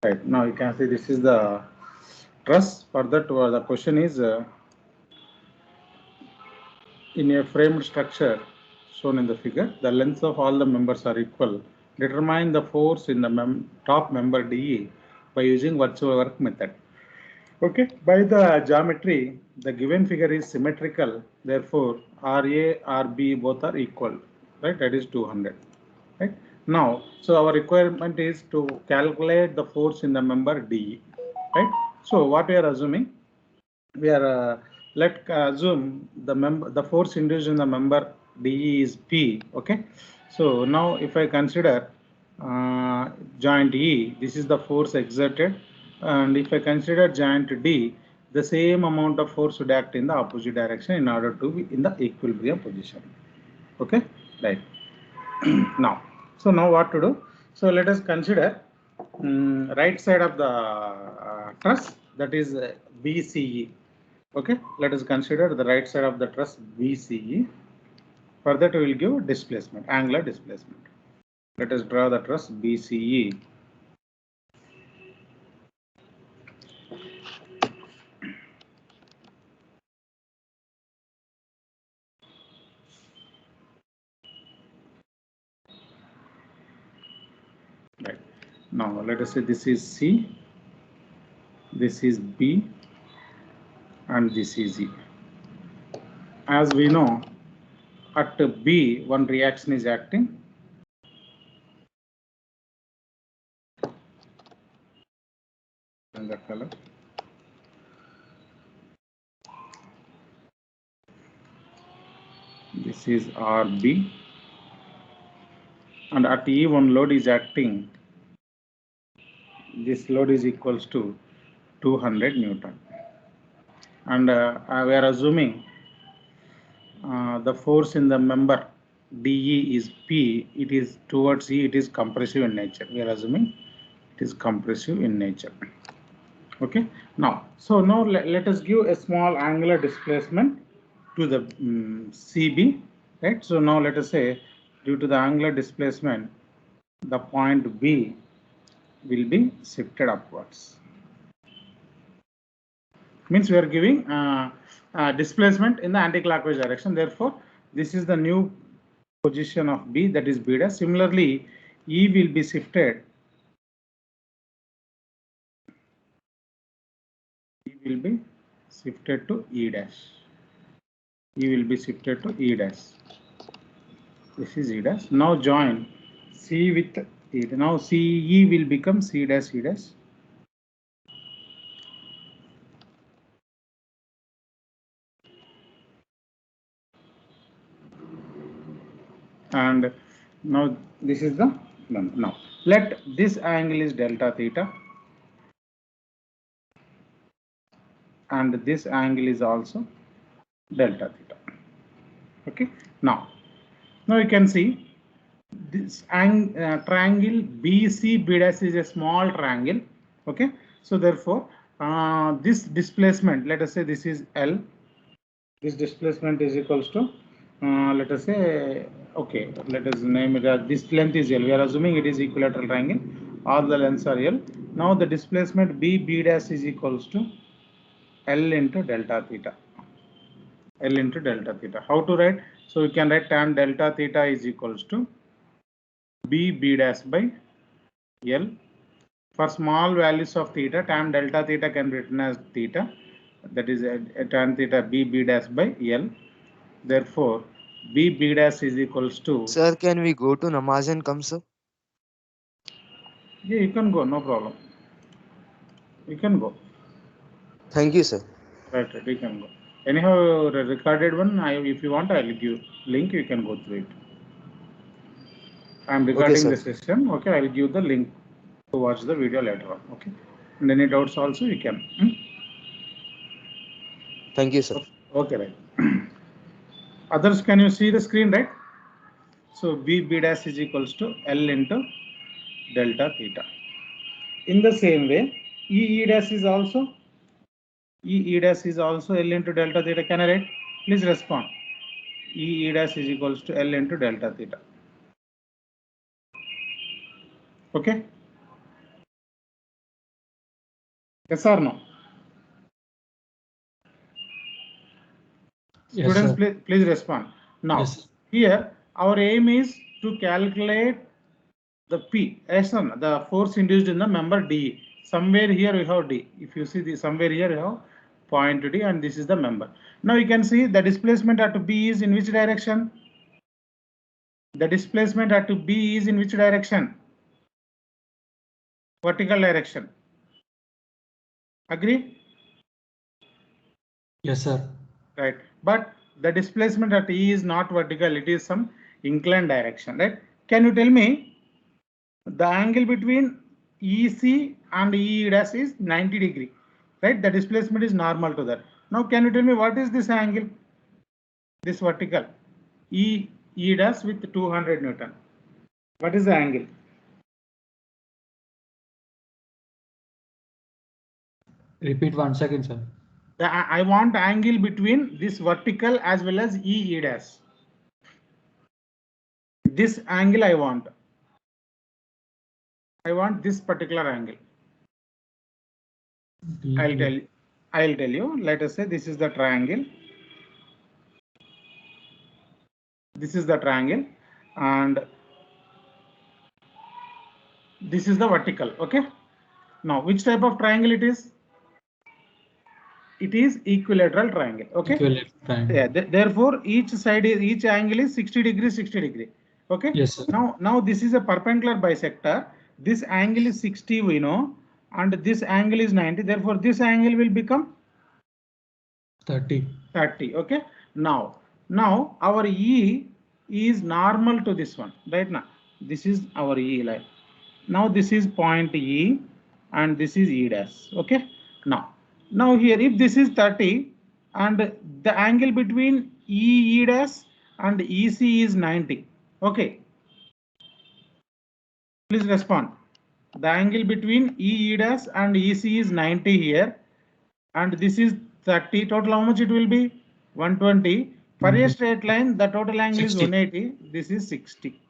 Right, now you can see this is the truss. Further to the question is in a framed structure shown in the figure, the lengths of all the members are equal. Determine the force in the top member DE by using virtual work method. Okay, by the geometry, the given figure is symmetrical. Therefore, RA, RB both are equal, right? That is 200. Right now, so our requirement is to calculate the force in the member DE. Right. So what we are assuming, we are let assume the force induced in the member DE is P. Okay. So now if I consider joint E, this is the force exerted, and if I consider joint D, the same amount of force would act in the opposite direction in order to be in the equilibrium position. Okay, right. Now, so now what to do? So let us consider right side of the truss, that is BCE. Okay, let us consider the right side of the truss BCE. For that, we will give displacement, angular displacement. Let us draw the truss BCE. Right. Now let us say this is C, this is B, and this is E. As we know, at B, one reaction is acting. And the color. This is RB, and at E one load is acting. This load is equals to 200 Newton, and we are assuming the force in the member DE is P. It is towards E. It is compressive in nature. We are assuming it is compressive in nature. Okay. Now, so now let us give a small angular displacement to the CB. Right. So now let us say due to the angular displacement, the point B will be shifted upwards. Means we are giving displacement in the anti-clockwise direction. Therefore, this is the new position of B, that is B dash. Similarly, E will be shifted. E will be shifted to E dash. E will be shifted to E dash. This is E dash. Now join C with E. Now CE will become C dash E dash. And now this is the now let this angle is delta theta, and this angle is also delta theta. Okay, now you can see this triangle BC B dash is a small triangle. Okay, so therefore this displacement, let us say this is L, this displacement is equals to let us say, okay, let us name it as this length is L. We are assuming it is equilateral triangle, all the lengths are L. Now the displacement B dash is equals to L into delta theta. L into delta theta. How to write? So we can write tan delta theta is equals to B dash by L. For small values of theta, tan delta theta can be written as theta, that is tan theta B dash by L. Therefore, B dash is equals to. Sir, can we go to namaz and come, sir? Yeah, you can go, no problem. You can go. Thank you, sir. Right, you can go. Anyhow, the recorded one, if you want, I'll give link, you can go through it. I'm Okay, recording sir. the session. Okay, I'll give the link to watch the video later on. Okay, and any doubts also you can. Thank you, sir. Okay, right. Others, can you see the screen, right? So B dash is equals to L into delta theta. In the same way, E dash is also dash is also L into delta theta. Can I write? Please respond. E dash is equals to L into delta theta. Okay. Yes or no? Yes, Students, sir. please respond. Now, Yes. here our aim is to calculate the P, yes or no? The force induced in the member D. Somewhere here we have D. If you see the somewhere here you have point D, and this is the member. Now you can see the displacement at B is in which direction? The displacement at B is in which direction? Vertical direction. Agree? Yes, sir. Right. But the displacement at E is not vertical, it is some inclined direction, right? Can you tell me the angle between EC and E dash is 90 degree, right? The displacement is normal to that. Now, can you tell me what is this angle? This vertical E dash with 200 Newton. What is the angle? Repeat once again, sir. I want angle between this vertical as well as E dash. This angle I want this particular angle. I'll tell you. Let us say this is the triangle. This is the triangle, and this is the vertical. Okay. Now, which type of triangle it is? It is equilateral triangle. Okay. Equilateral triangle. Yeah. Therefore, each angle is 60 degree, 60 degree. Okay. Yes, sir. Now this is a perpendicular bisector. This angle is 60, we know, and this angle is 90. Therefore, this angle will become 30. 30. Okay. Now our E is normal to this one. Right now, this is our E line. Now this is point E, and this is E dash. Okay. Now here, if this is 30 and the angle between E dash and EC is 90. Okay. Please respond. The angle between E dash and EC is 90 here, and this is 30. Total how much it will be? 120. For a straight line, the total angle 60. is 180. This is 60.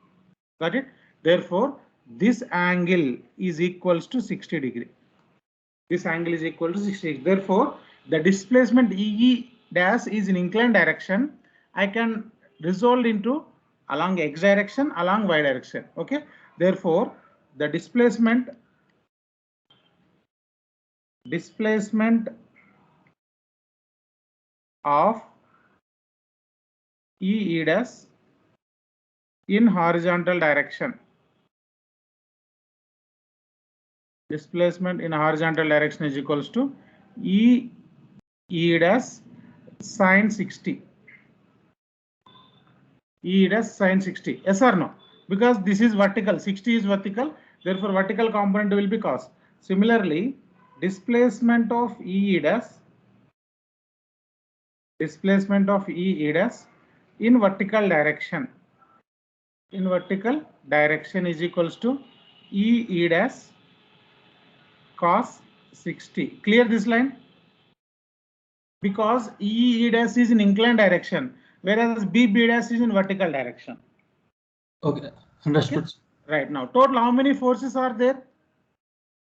Got it? Therefore, this angle is equals to 60 degree. This angle is equal to 60 degree. Therefore, the displacement EE dash is in inclined direction. I can resolve into along x direction, along y direction. Okay. Therefore, the displacement of E dash in horizontal direction. Displacement in horizontal direction is equals to E dash sine 60. E dash sine 60. Yes or no? Because this is vertical, 60 is vertical, therefore vertical component will be cos. Similarly, displacement of E dash in vertical direction is equals to E dash cos 60. Clear this line? Because E dash is in inclined direction, whereas B dash is in vertical direction. Okay, understood. Okay? Right. Now, total how many forces are there?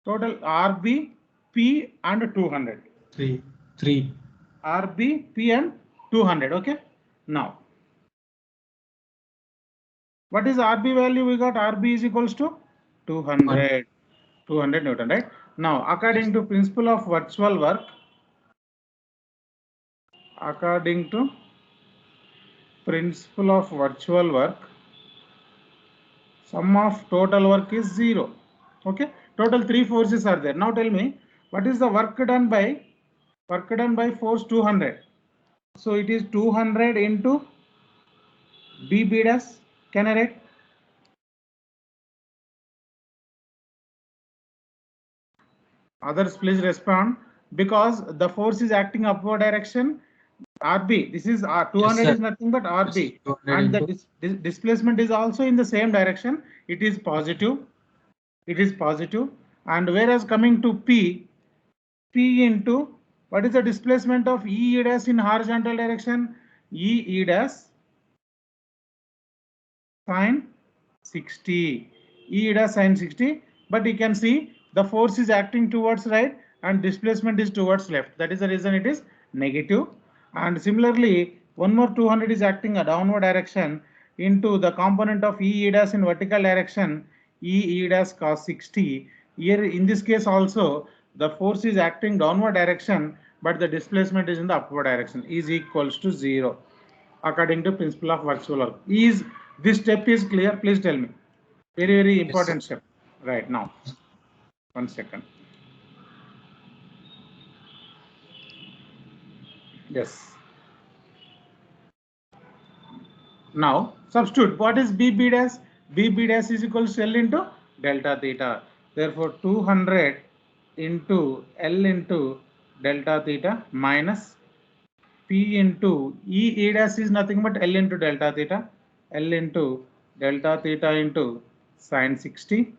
Total RB, P and 200. Three. RB, P and 200. Okay. Now, what is RB value? We got RB is equals to 200 Newton, right? Now, according to principle of virtual work, sum of total work is 0. Okay. Total 3 forces are there. Now tell me, what is the work done by force 200? So it is 200 into B dash. Can I write? Others please respond, because the force is acting upward direction. RB, this is 200 Yes, is nothing but RB, yes, and the displacement is also in the same direction. It is positive. And whereas coming to P into, what is the displacement of E dash in horizontal direction? E dash sine 60. E dash sine 60. But you can see the force is acting towards right. and displacement is towards left. That is the reason it is negative. And similarly, one more 200 is acting a downward direction into the component of E dash in vertical direction, E dash cos 60. Here in this case also, the force is acting downward direction, but the displacement is in the upward direction, is equals to 0 according to principle of virtual work. Is this step is clear? Please tell me. Very important step. Right now. 1 second. Yes. Now substitute. What is BB dash? BB dash is equals to L into delta theta. Therefore 200 into L into delta theta minus P into E dash is nothing but L into delta theta. L into delta theta into sine 60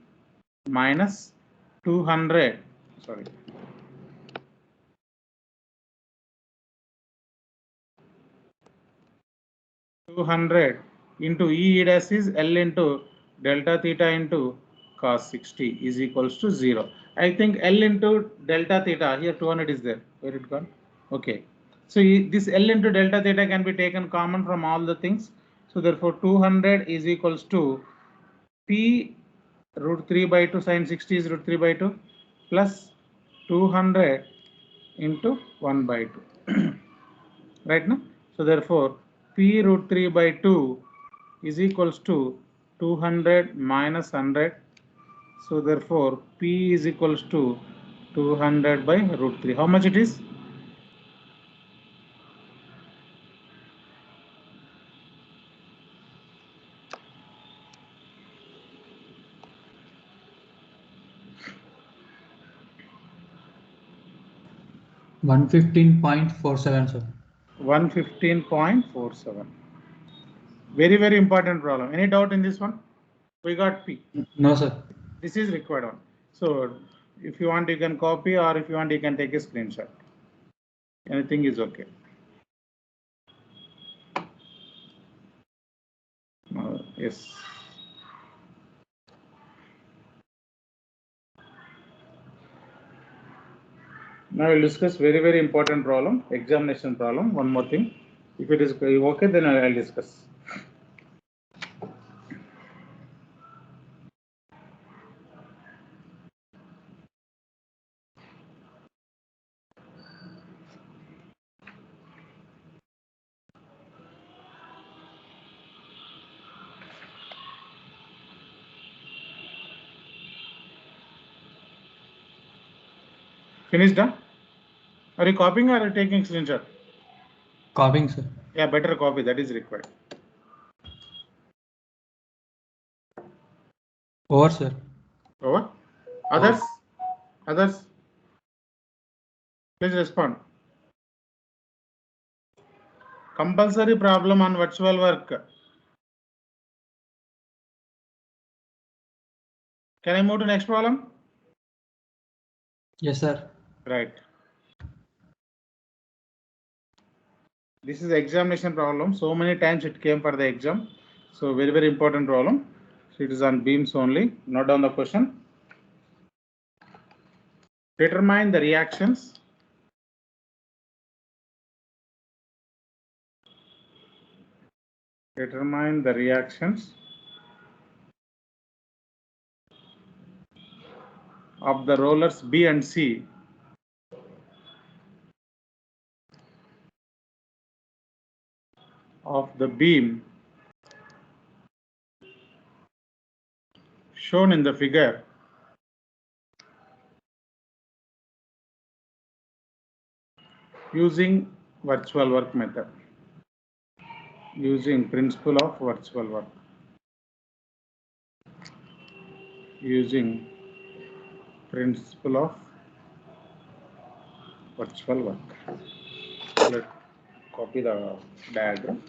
minus 200. Sorry. 200 into E dash is L into delta theta into cos 60 is equals to 0. I think L into delta theta, here 200 is there. Where it gone? Okay. So this L into delta theta can be taken common from all the things. So therefore 200 is equals to P root 3 by 2 sine 60 is root 3 by 2 plus 200 into 1 by 2. Right now? So therefore P root 3 by 2 is equals to 200 minus 100. So therefore P is equals to 200 by root 3. How much it is? $115.47, sir. 115.47. Very important problem. Any doubt in this one? We got P. No, sir. This is required one. So if you want, you can copy, or if you want, you can take a screenshot. Anything is okay. Yes. Now we'll discuss very important problem, examination problem. One more thing. If it is okay, then I'll discuss. Finished? Huh? Are you copying or are you taking screenshot? Copying, sir. Yeah, better copy. That is required. Over, sir. Over. Others? Others? Please respond. Compulsory problem on virtual work. Can I move to next problem? Yes, sir. Right. This is examination problem. So many times it came for the exam. So very important problem. So it is on beams only. Note down the question. Determine the reactions. Determine the reactions of the rollers B and C of the beam shown in the figure using virtual work method, using principle of virtual work, using principle of virtual work. Let's copy the diagram.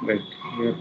Right here.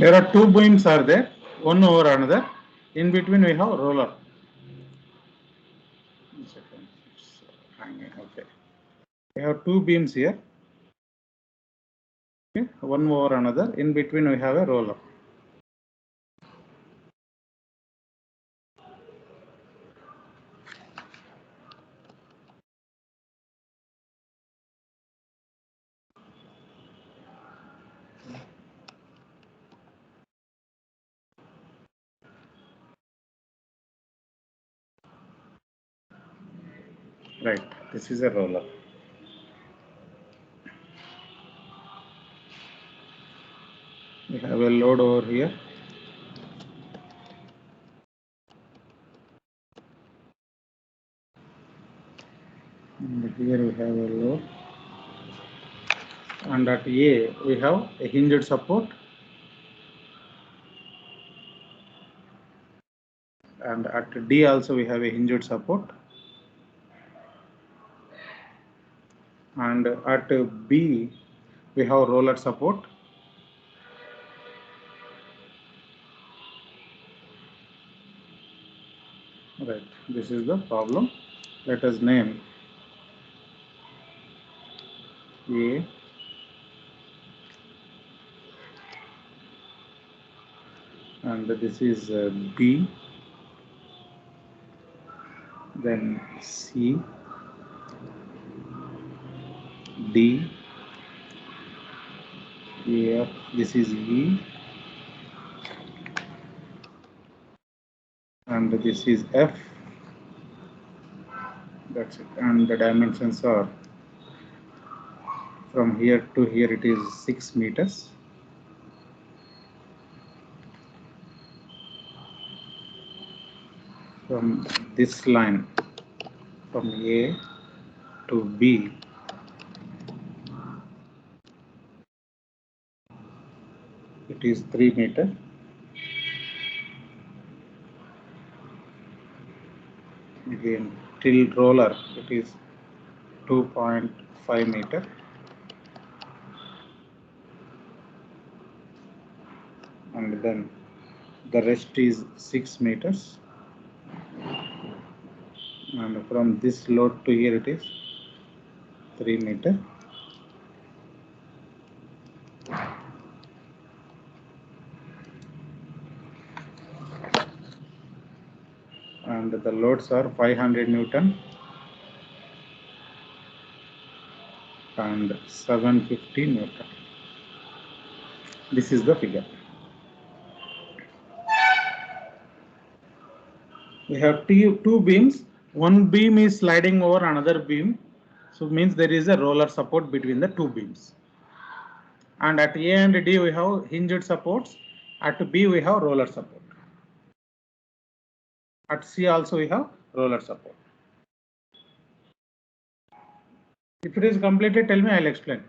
There are two beams are there, one over another. In between we have roller. Okay. We have two beams here. Okay, one over another. In between we have a roller. Right, this is a roller. We have a load over here. And here we have a load. And at A we have a hinged support. And at D also we have a hinged support. And at B we have roller support. Right, this is the problem. Let us name A, and this is B, then C, D, E, F, this is E, and this is F. That's it. And the dimensions are from here to here, it is 6 meters. From this line, from A to B, it is 3 meters. Again, till roller, it is 2.5 meter. And then the rest is 6 meters. And from this load to here, it is 3 meters. And the loads are 500 Newton and 750 Newton. This is the figure. We have two beams. One beam is sliding over another beam. So it means there is a roller support between the two beams. And at A and D we have hinged supports. At B we have roller support. At C also we have roller support. If it is completed, tell me, I'll explain.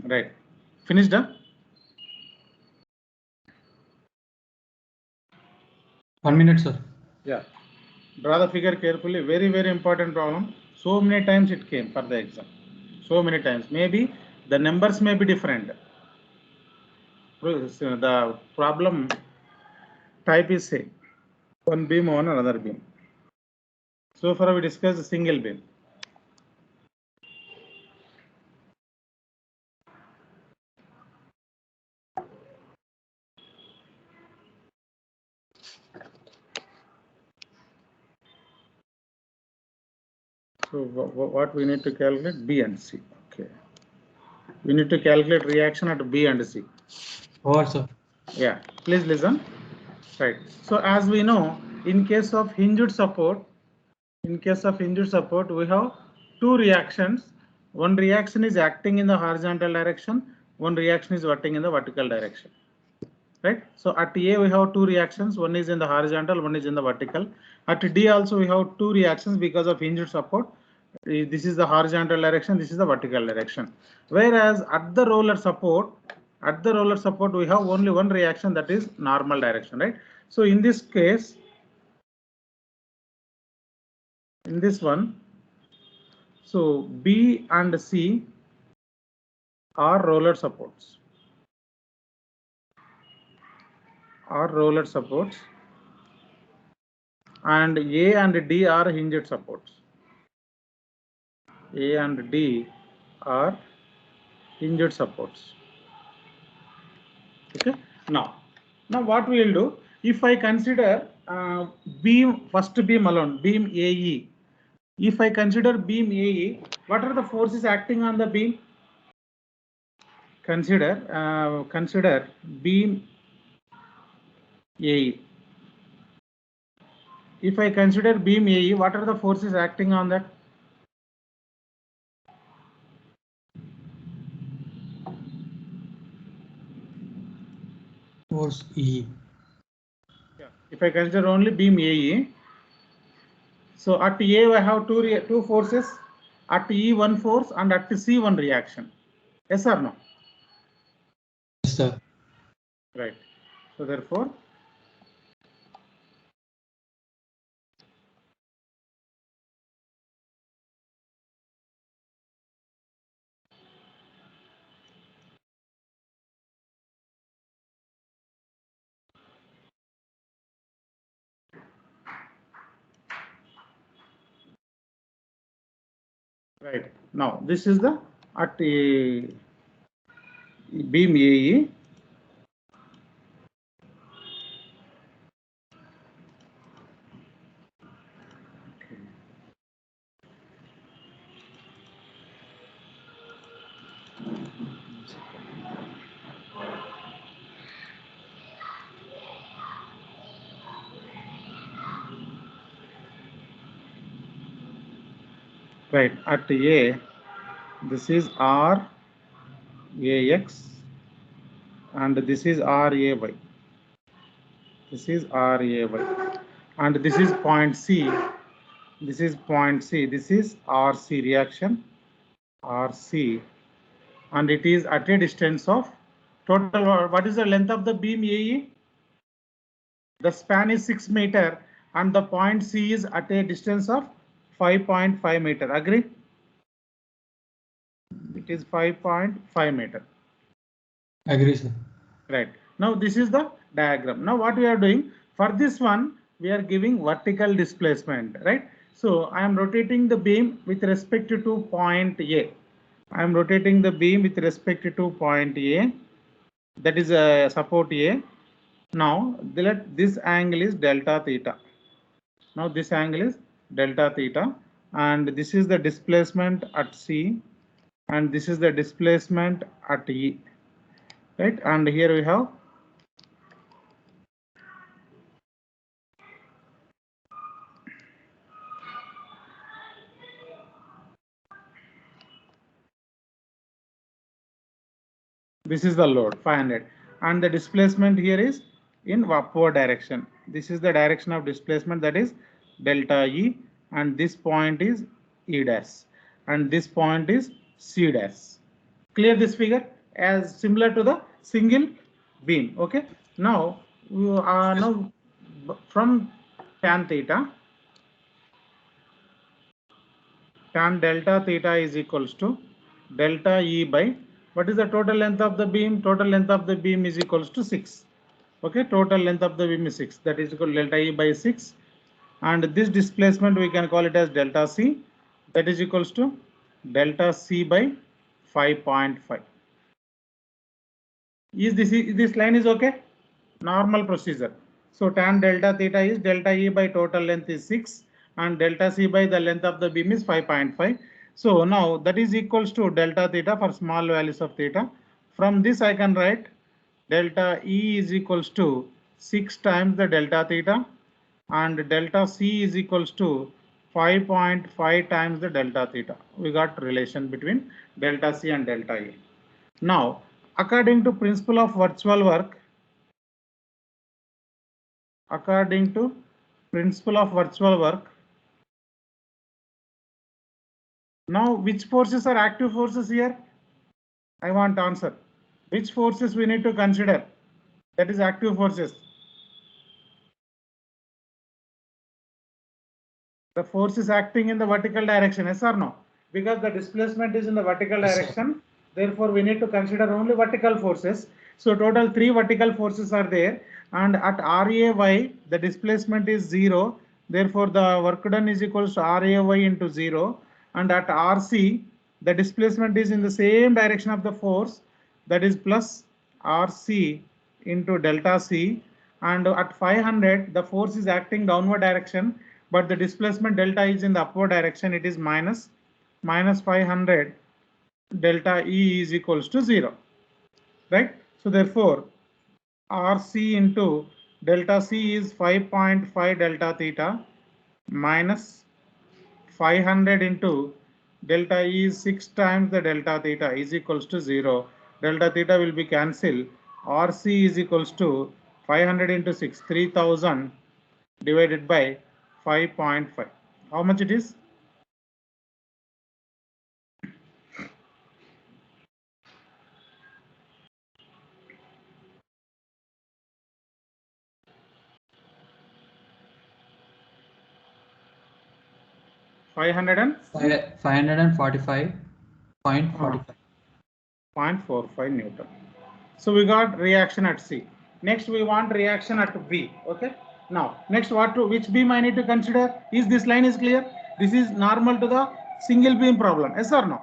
Right. Finished? Huh? 1 minute, sir. Yeah. Draw the figure carefully. Very, very important problem. So many times it came for the exam. So many times. Maybe the numbers may be different. The problem type is same. one beam on another beam. So far we discussed a single beam. So what we need to calculate? B and C. Okay. We need to calculate reaction at B and C. Over, sir. Yeah, please listen. Right. So as we know, in case of hinged support, we have two reactions. One reaction is acting in the horizontal direction. One reaction is acting in the vertical direction. Right. So at A we have two reactions. One is in the horizontal, one is in the vertical. At D also we have two reactions because of hinged support. This is the horizontal direction. This is the vertical direction. Whereas at the roller support, we have only one reaction, that is normal direction. Right. So in this case, in this one, so B and C are roller supports. And A and D are hinged supports. A and D are hinged supports. Okay. Now what we will do, if I consider first beam alone, beam AE. If I consider beam AE, what are the forces acting on the beam? Consider beam AE. If I consider beam AE, what are the forces acting on that? Force E. Yeah. If I consider only beam AE, so at A I have two forces, at E one force and at C one reaction. Yes or no? Yes, sir. Right. So therefore, right. Now this is the at a beam AE. Right, at A, this is R AX and this is RAY. This is RAY and this is point C. This is point C. This is RC reaction, RC, and it is at a distance of total. What is the length of the beam AE? The span is 6 meter and the point C is at a distance of 5.5 meter. Agree? It is 5.5 meter. Agree, sir. Right. Now this is the diagram. Now what we are doing for this one, we are giving vertical displacement, right? So I am rotating the beam with respect to point A. I am rotating the beam with respect to point A. That is a support A. Now this angle is delta theta. Now this angle is delta theta, and this is the displacement at C, and this is the displacement at E, right? And here we have this is the load 500, and the displacement here is in upward direction. This is the direction of displacement, that is delta E, and this point is E dash and this point is C dash. Clear this figure as similar to the single beam. Okay. Now from tan theta, tan delta theta is equals to delta E by what is the total length of the beam? Total length of the beam is equals to 6. Okay, total length of the beam is 6. That is equal to delta E by 6. And this displacement we can call it as delta C. That is equals to delta C by 5.5. Is this line is okay? Normal procedure. So tan delta theta is delta E by total length is 6 and delta C by the length of the beam is 5.5. So now that is equals to delta theta for small values of theta. From this I can write delta E is equals to 6 times the delta theta and delta C is equals to 5.5 times the delta theta. We got relation between delta C and delta E. Now, according to principle of virtual work, now which forces are active forces here? I want answer. Which forces we need to consider? That is active forces. The force is acting in the vertical direction, yes or no? Because the displacement is in the vertical direction, therefore we need to consider only vertical forces. So total 3 vertical forces are there, and at RAY the displacement is 0, therefore the work done is equals to RAY into 0, and at RC the displacement is in the same direction of the force, that is plus RC into delta C, and at 500 the force is acting downward direction, but the displacement delta is in the upward direction, it is minus 500, delta E is equals to 0, right? So therefore RC into delta C is 5.5 delta theta minus 500 into delta E is 6 times the delta theta is equals to 0. Delta theta will be cancelled. RC is equals to 500 into 6, 3000 divided by 5.5. How much it is? Five hundred and 545.45 Newton. So we got reaction at C. Next we want reaction at B. Okay. Now next which beam I need to consider? Is this line is clear? This is normal to the single beam problem. Yes or no?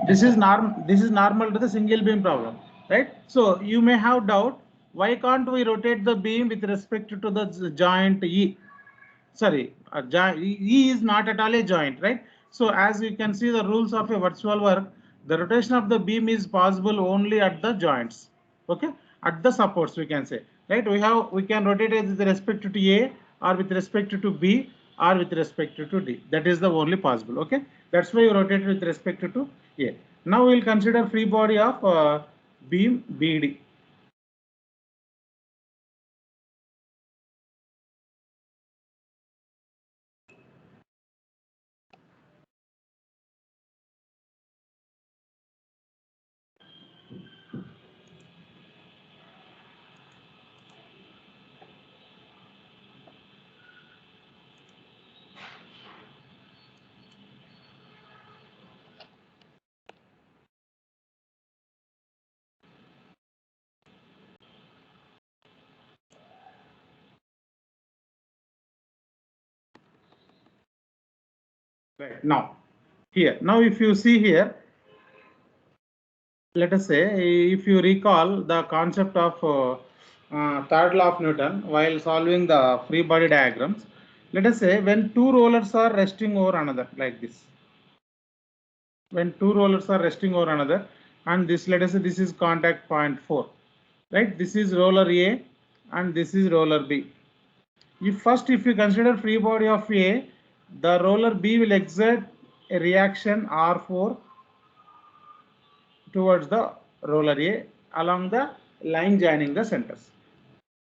This is normal to the single beam problem, right? So you may have doubt, why can't we rotate the beam with respect to the joint E? Sorry, E is not at all a joint, right? So as you can see the rules of a virtual work, the rotation of the beam is possible only at the joints, okay, at the supports we can say, right? We can rotate it with respect to A or with respect to B or with respect to D. That is the only possible, okay? That's why you rotate it with respect to A. Now we will consider free body of beam BD. Right. Now if you see here, let us say if you recall the concept of third law of Newton while solving the free body diagrams, let us say when two rollers are resting over another like this, when two rollers are resting over another, and this, let us say this is contact point 4, right? This is roller A and this is roller B. If you consider free body of A, the roller B will exert a reaction R4 towards the roller A along the line joining the centers.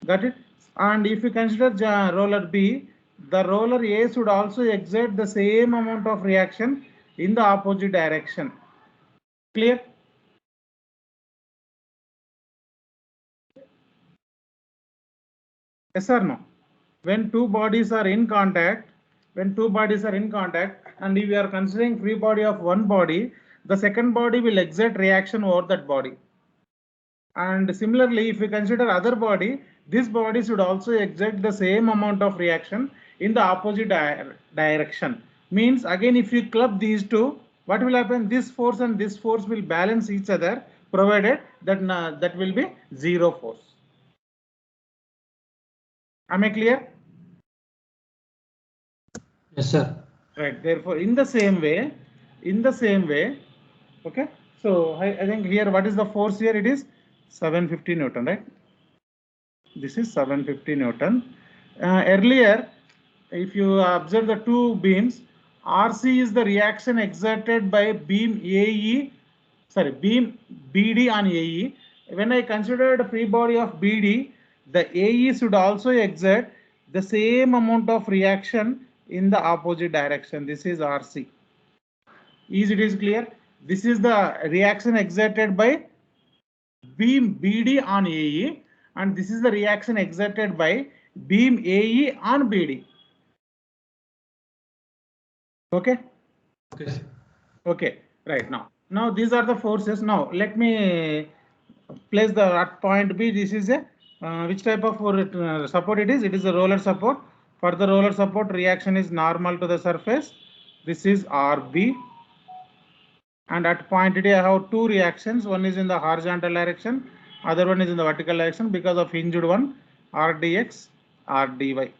Got it? And if you consider roller B, the roller A should also exert the same amount of reaction in the opposite direction. Clear? Yes or no? When two bodies are in contact, and if we are considering free body of one body, the second body will exert reaction over that body. And similarly, if we consider other body, this body should also exert the same amount of reaction in the opposite direction. Means again, if you club these two, what will happen? This force and this force will balance each other, provided that that will be zero force. Am I clear? Yes, sir. Right. Therefore, in the same way, okay. So I think here, what is the force here? It is 750 Newton, right? This is 750 Newton. Earlier, if you observe the two beams, RC is the reaction exerted by beam BD on AE. When I considered a free body of BD, the AE should also exert the same amount of reaction in the opposite direction. This is RC. Is it clear? This is the reaction exerted by beam BD on AE, and this is the reaction exerted by beam AE on BD. Okay. Okay, sir. Okay. Right now. Now these are the forces. Now let me place the at point B. This is a which type of support it is? It is a roller support. For the roller support, reaction is normal to the surface. This is RB. And at point D, I have two reactions. One is in the horizontal direction, other one is in the vertical direction because of hinged one, RDX, RDY.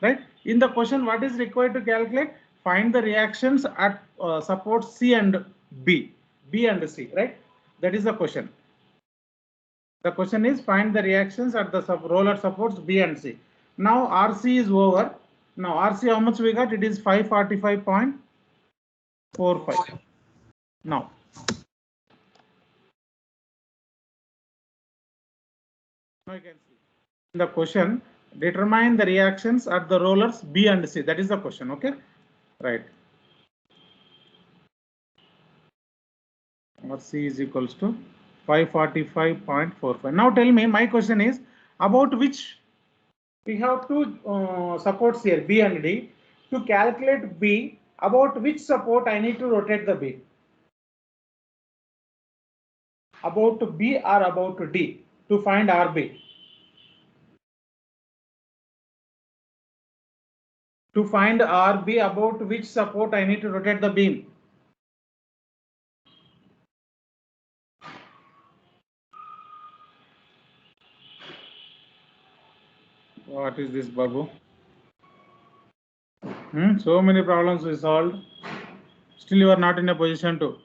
Right? In the question, what is required to calculate? Find the reactions at support C and B and C. Right? That is the question. The question is find the reactions at the roller supports B and C. Now RC is over. Now RC, how much we got? It is 545.45. Now you can see in the question, determine the reactions at the rollers B and C. That is the question. Okay, right. RC is equals to 545.45. Now tell me, my question is about which we have two supports here, B and D. To calculate B, about which support I need to rotate the B? About B or about D to find RB? To find RB, about which support I need to rotate the beam? What is this, Babu? So many problems we solved. Still you are not in a position to.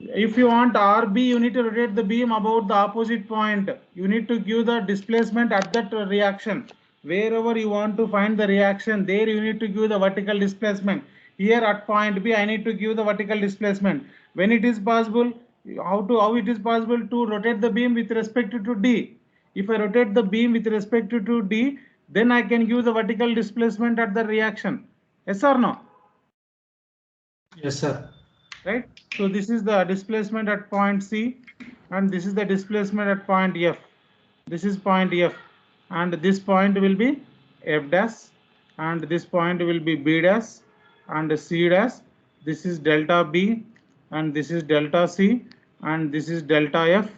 If you want RB, you need to rotate the beam about the opposite point. You need to give the displacement at that reaction. Wherever you want to find the reaction, there you need to give the vertical displacement. Here at point B, I need to give the vertical displacement. When it is possible, how it is possible to rotate the beam with respect to D? If I rotate the beam with respect to D, then I can give the vertical displacement at the reaction. Yes or no? Yes, sir. Right? So this is the displacement at point C, and this is the displacement at point F. This is point F, and this point will be F dash, and this point will be B dash, and C dash. This is delta B, and this is delta C, and this is delta F,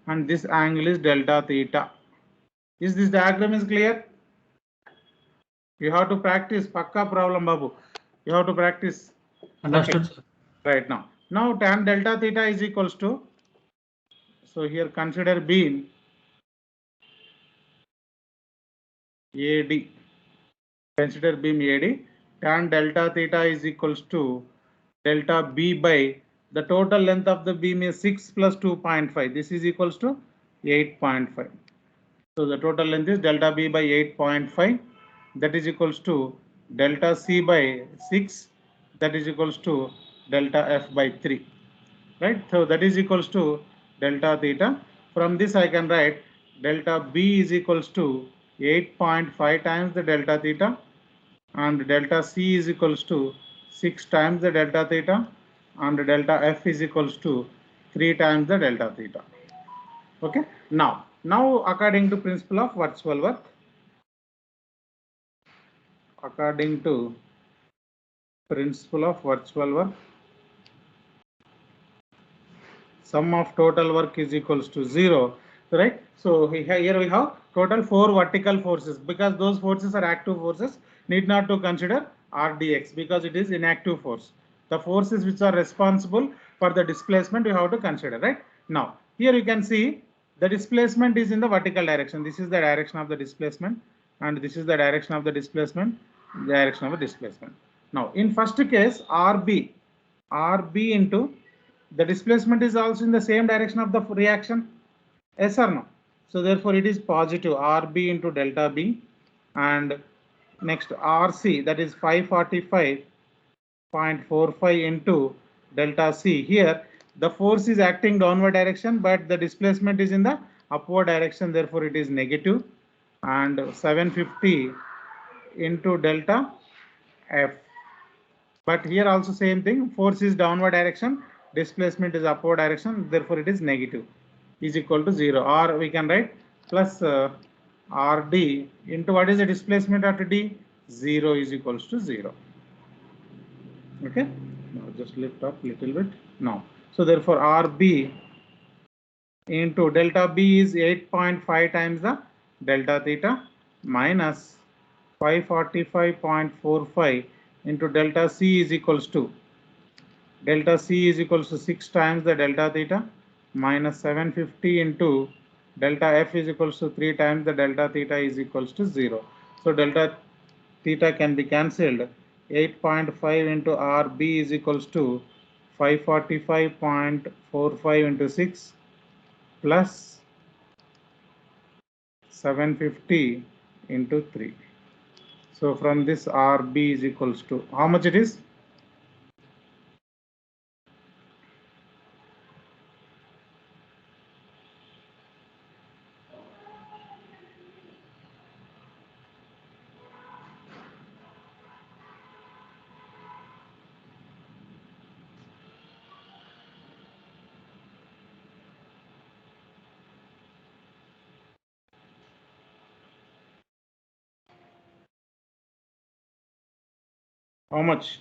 and this angle is delta theta. Is this diagram is clear? You have to practice. Pakka problem, Babu. You have to practice. Understood, Okay. sir. Right now. Now tan delta theta is equals to, so here consider beam AD. Consider beam AD. Tan delta theta is equals to delta B by the total length of the beam is 6 plus 2.5. This is equals to 8.5. So the total length is delta B by 8.5. That is equals to delta C by 6. That is equals to delta F by 3. Right? So that is equals to delta theta. From this I can write delta B is equals to 8.5 times the delta theta, and delta C is equals to 6 times the delta theta, and delta F is equals to 3 times the delta theta. Okay. Now according to principle of virtual work, according to principle of virtual work, sum of total work is equals to 0, right? So here we have total 4 vertical forces, because those forces are active forces, need not to consider RDX because it is inactive force. The forces which are responsible for the displacement we have to consider, right? Now here you can see the displacement is in the vertical direction. This is the direction of the displacement, and this is the direction of the displacement, direction of the displacement. Now in first case, RB into the displacement is also in the same direction of the reaction, yes or no? So therefore it is positive, RB into delta B, and next RC, that is 545.45 into delta C. Here the force is acting downward direction, but the displacement is in the upward direction, therefore it is negative, and 750 into delta F. But here also same thing, force is downward direction, displacement is upward direction, therefore it is negative, is equal to 0, or we can write plus RD into what is the displacement after D? 0 is equals to 0. Okay, now just lift up little bit now. So therefore RB into delta B is 8.5 times the delta theta minus 545.45 into delta C is equals to 6 times the delta theta minus 750 into delta F is equals to 3 times the delta theta is equals to 0. So delta theta can be cancelled. 8.5 into RB is equals to 545.45 into 6 plus 750 into 3. So from this RB is equals to how much it is? How much?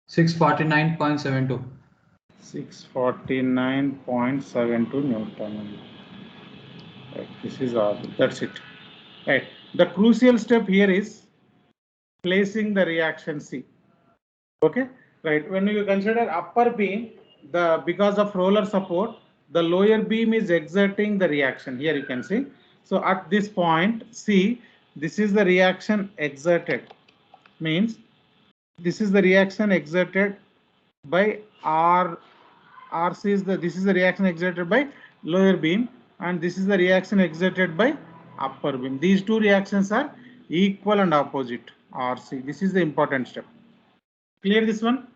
649.72. 649.72 Newton. Right, this is all. That's it. Right. The crucial step here is placing the reaction C. Okay. Right. When you consider upper beam, because of roller support, the lower beam is exerting the reaction. Here you can see. So at this point, C, this is the reaction exerted. Means this is the reaction exerted by RC is this is the reaction exerted by lower beam, and this is the reaction exerted by upper beam. These two reactions are equal and opposite RC. This is the important step. Clear this one?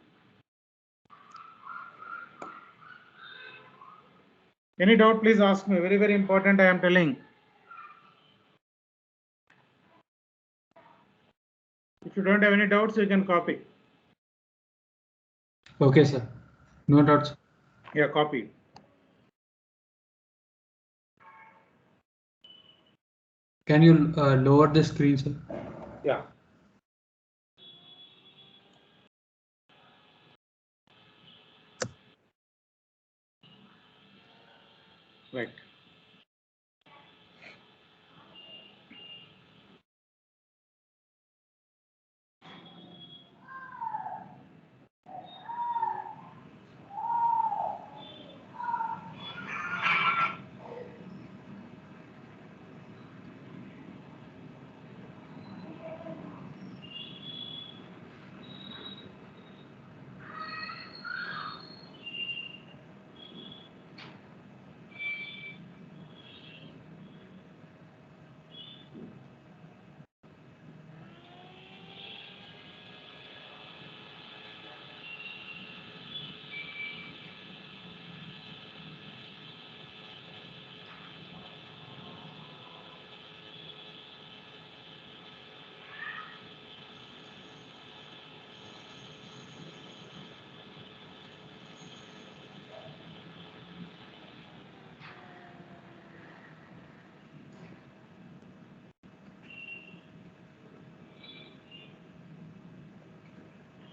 Any doubt, please ask me. Very, very important, I am telling. If you don't have any doubts, you can copy. Okay, sir. No doubts. Yeah, copy. Can you lower the screen, sir? Yeah. Right.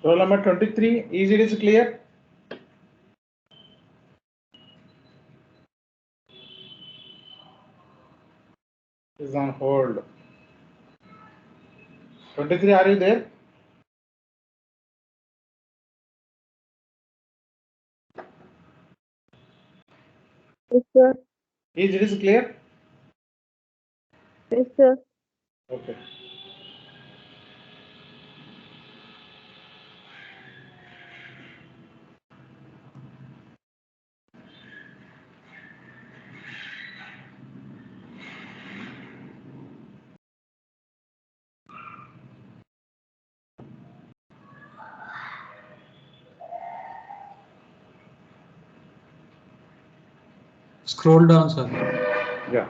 Roll number 23. Is it clear? Is on hold. 23, are you there? Yes, sir. Is it clear? Yes, sir. Okay. Scroll down, sir. Yeah.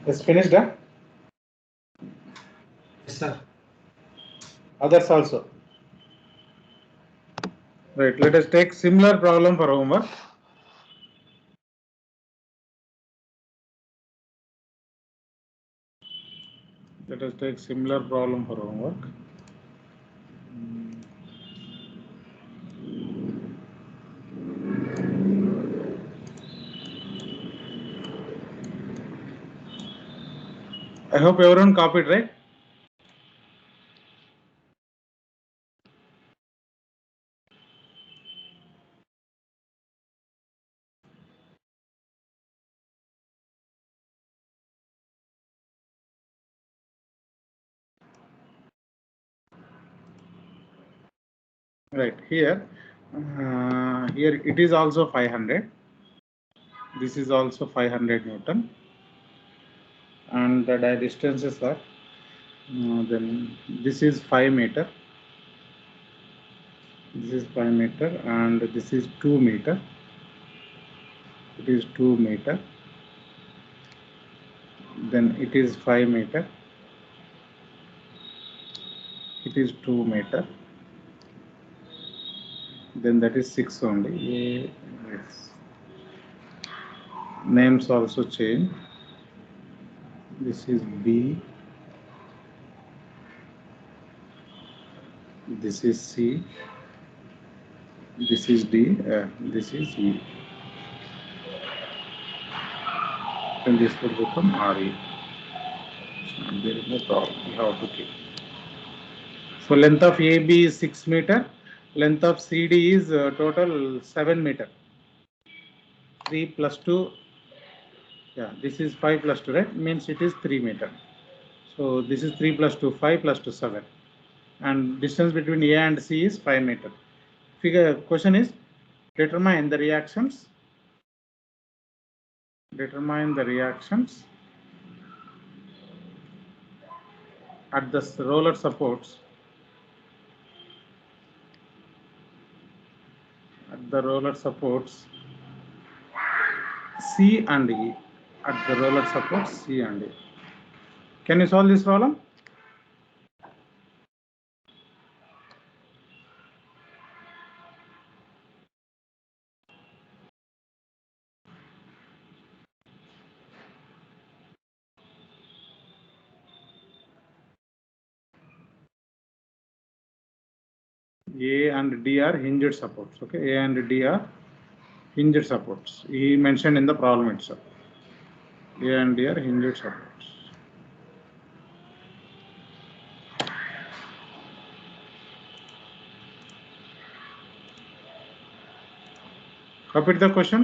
It's finished, huh? Yes, sir. Others also. Right, let us take similar problem for homework. Let us take similar problem for homework. I hope everyone copied, right? Right, here it is also 500. This is also 500 Newton. And the distances are, then this is 5 meter. This is 5 meter and this is 2 meter. It is 2 meter. Then it is 5 meter. It is 2 meter. Then that is 6 only. Yes. Names also change. This is B. This is C. This is D. This is E. Then this will become RE. There is no problem. You have to keep. So length of AB is 6 meter. Length of CD is total 7 meter. 3 plus 2, Yeah, this is 5 plus 2, right? Means it is 3 meter. So this is 3 plus 2, 5 plus 2, 7. And distance between A and C is 5 meter. Question is, determine the reactions. Determine the reactions at the roller supports. At the roller supports C and E. At the roller supports C and E. Can you solve this problem? A and D are hinged supports. Okay, A and D are hinged supports. He mentioned in the problem itself. A and D are hinged supports. Repeat the question.